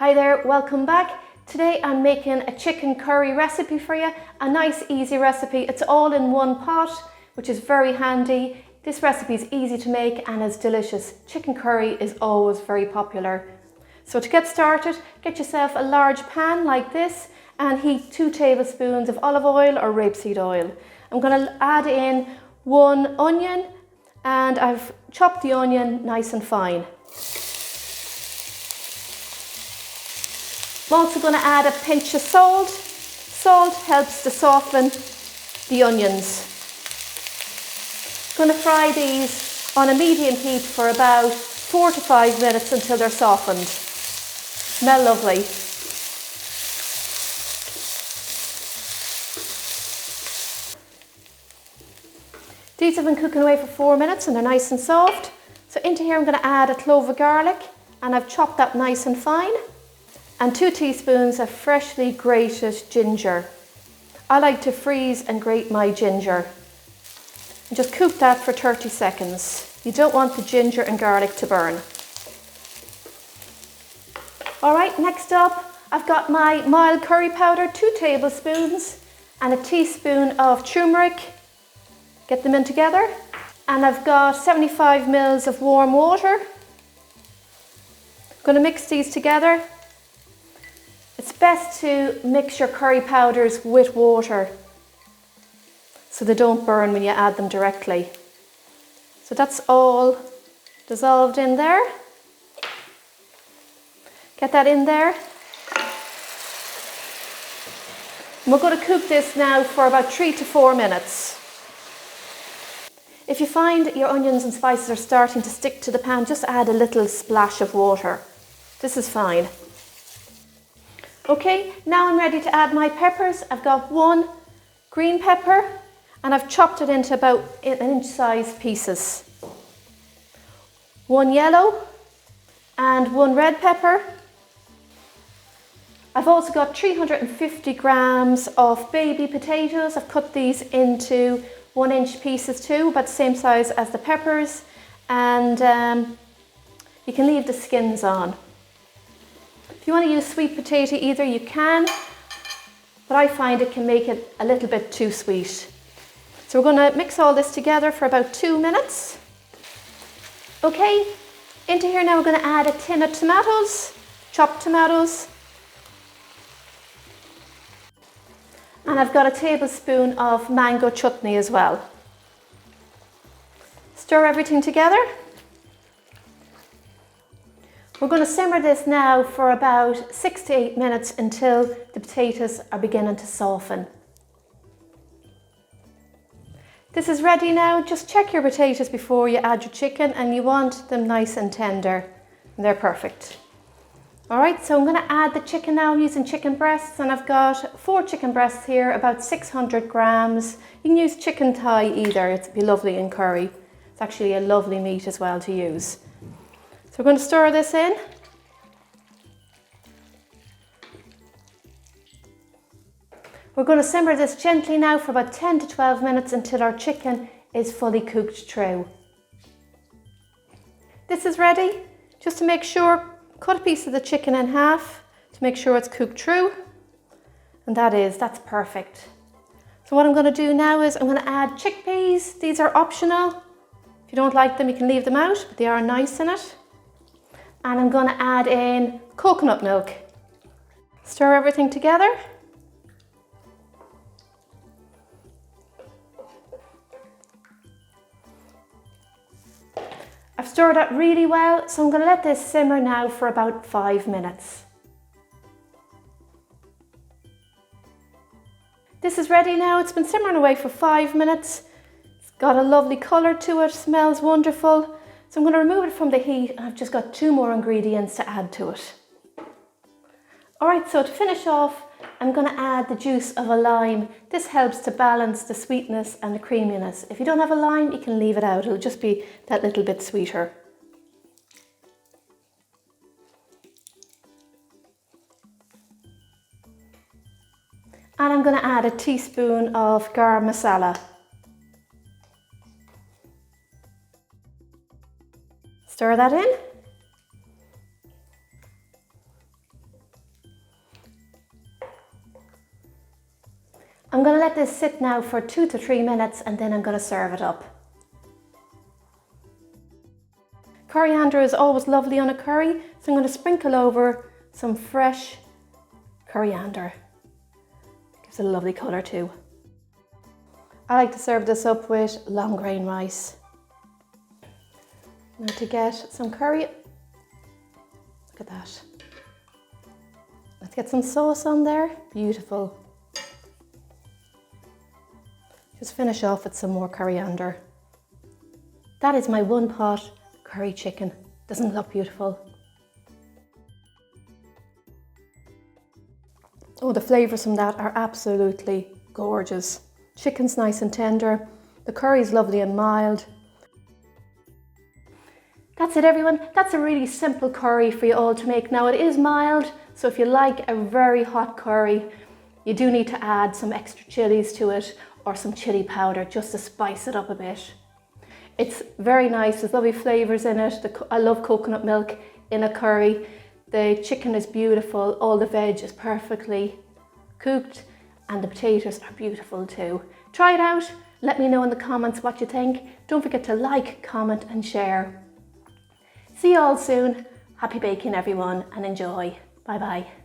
Hi there, welcome back. Today I'm making a chicken curry recipe for you. A nice easy recipe. It's all in one pot, which is very handy. This recipe is easy to make and is delicious. Chicken curry is always very popular. So to get started, get yourself a large pan like this and heat 2 tablespoons of olive oil or rapeseed oil. I'm going to add in 1 onion and I've chopped the onion nice and fine. I'm also going to add a pinch of salt. Salt helps to soften the onions. I'm going to fry these on a medium heat for about 4 to 5 minutes until they're softened. Smell lovely. These have been cooking away for 4 minutes and they're nice and soft. So into here I'm going to add a clove of garlic and I've chopped that nice and fine. And 2 teaspoons of freshly grated ginger. I like to freeze and grate my ginger. And just cook that for 30 seconds. You don't want the ginger and garlic to burn. Alright, next up I've got my mild curry powder, 2 tablespoons and a teaspoon of turmeric. Get them in together. And I've got 75 ml of warm water. I'm going to mix these together. It's best to mix your curry powders with water so they don't burn when you add them directly. So that's all dissolved in there. Get that in there. And we're going to cook this now for about 3 to 4 minutes. If you find your onions and spices are starting to stick to the pan, just add a little splash of water. This is fine. Okay, now I'm ready to add my peppers. I've got 1 green pepper and I've chopped it into about 1-inch size pieces. 1 yellow and 1 red pepper. I've also got 350 grams of baby potatoes. I've cut these into 1-inch pieces too, about the same size as the peppers, and you can leave the skins on. If you want to use sweet potato either, you can, but I find it can make it a little bit too sweet. So we're going to mix all this together for about 2 minutes. Okay, into here now we're going to add a tin of tomatoes, chopped tomatoes. And I've got a tablespoon of mango chutney as well. Stir everything together. We're going to simmer this now for about 6 to 8 minutes until the potatoes are beginning to soften. This is ready now. Just check your potatoes before you add your chicken and you want them nice and tender. And they're perfect. Alright, so I'm going to add the chicken now. I'm using chicken breasts and I've got 4 chicken breasts here, about 600 grams. You can use chicken thigh either, it'd be lovely in curry. It's actually a lovely meat as well to use. So we're going to stir this in. We're going to simmer this gently now for about 10 to 12 minutes until our chicken is fully cooked through. This is ready. Just to make sure, cut a piece of the chicken in half to make sure it's cooked through. And that's perfect. So what I'm going to do now is I'm going to add chickpeas. These are optional. If you don't like them, you can leave them out, but they are nice in it. And I'm going to add in coconut milk. Stir everything together. I've stirred that really well, so I'm going to let this simmer now for about 5 minutes. This is ready now. It's been simmering away for 5 minutes. It's got a lovely colour to it, smells wonderful. So I'm going to remove it from the heat and I've just got 2 more ingredients to add to it. Alright, so to finish off, I'm going to add the juice of a lime. This helps to balance the sweetness and the creaminess. If you don't have a lime, you can leave it out. It'll just be that little bit sweeter. And I'm going to add a teaspoon of garam masala. Stir that in. I'm going to let this sit now for 2 to 3 minutes and then I'm going to serve it up. Coriander is always lovely on a curry, so I'm going to sprinkle over some fresh coriander. Gives it a lovely colour too. I like to serve this up with long grain rice. Now to get some curry, look at that. Let's get some sauce on there, beautiful. Just finish off with some more coriander. That is my one pot curry chicken. Doesn't it look beautiful? Oh, the flavours from that are absolutely gorgeous. Chicken's nice and tender. The curry's lovely and mild. That's it everyone. That's a really simple curry for you all to make. Now it is mild, so if you like a very hot curry, you do need to add some extra chilies to it or some chili powder just to spice it up a bit. It's very nice, there's lovely flavours in it. I love coconut milk in a curry. The chicken is beautiful, all the veg is perfectly cooked and the potatoes are beautiful too. Try it out, let me know in the comments what you think. Don't forget to like, comment and share. See you all soon. Happy baking everyone and enjoy. Bye bye.